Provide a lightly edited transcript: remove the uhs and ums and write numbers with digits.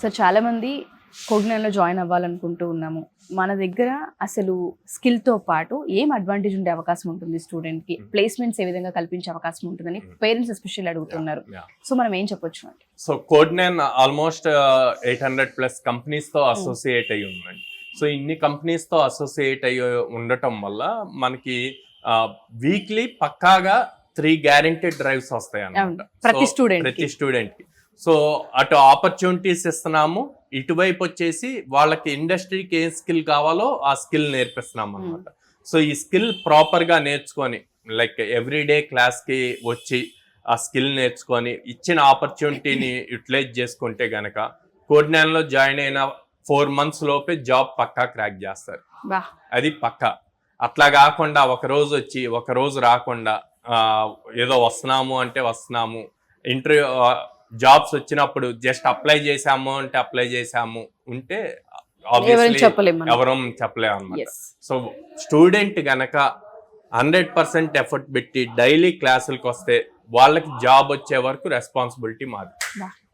So చాలామంది కోగ్నాన్లో join అవ్వాలనుకుంటూ ఉన్నాము. మన దగ్గర అసలు స్కిల్తో పాటు ఏం అడ్వాంటేజ్ ఉండే అవకాశం ఉంటుంది స్టూడెంట్కి, ప్లేస్మెంట్స్ ఏ విధంగా కల్పించే అవకాశం ఉంటుందని పేరెంట్స్ ఎస్పెషల్లీ అడుగుతున్నారు. సో మనం ఏం చెప్పొచ్చు అంటే, సో కోగ్నాన్ ఆల్మోస్ట్ 800+ కంపెనీస్తో అసోసియేట్ అయ్యి ఉందండి. సో ఇన్ని కంపెనీస్తో అసోసియేట్ అయ్యి ఉండటం వల్ల మనకి వీక్లీ పక్కాగా 3 గ్యారెంటీడ్ డ్రైవ్స్ వస్తాయి అన్నమాట ప్రతి స్టూడెంట్కి. సో అటు ఆపర్చునిటీస్ ఇస్తున్నాము, ఇటువైపు వచ్చేసి వాళ్ళకి ఇండస్ట్రీకి ఏం స్కిల్ కావాలో ఆ స్కిల్ నేర్పిస్తున్నాం అనమాట. సో ఈ స్కిల్ ప్రాపర్గా నేర్చుకొని లైక్ ఎవ్రీడే క్లాస్కి వచ్చి ఆ స్కిల్ నేర్చుకొని ఇచ్చిన ఆపర్చునిటీని యూటిలైజ్ చేసుకుంటే గనక కోగ్నాన్లో జాయిన్ అయిన 4 months లోపే జాబ్ పక్కా క్రాక్ చేస్తారు. అది పక్కా. అట్లా కాకుండా ఒక రోజు వచ్చి ఒక రోజు రాకుండా ఏదో వస్తున్నాము అంటే వస్తున్నాము, ఇంటర్వ్యూ జాబ్స్ వచ్చినప్పుడు జస్ట్ అప్లై చేసాము అంటే అప్లై చేసాము ఉంటే ఆబ్వియస్లీ ఎవరం చెప్పలేము అనమాట. సో స్టూడెంట్ గనక 100% ఎఫర్ట్ పెట్టి డైలీ క్లాసులకు వస్తే వాళ్ళకి జాబ్ వచ్చే వరకు రెస్పాన్సిబిలిటీ మాది.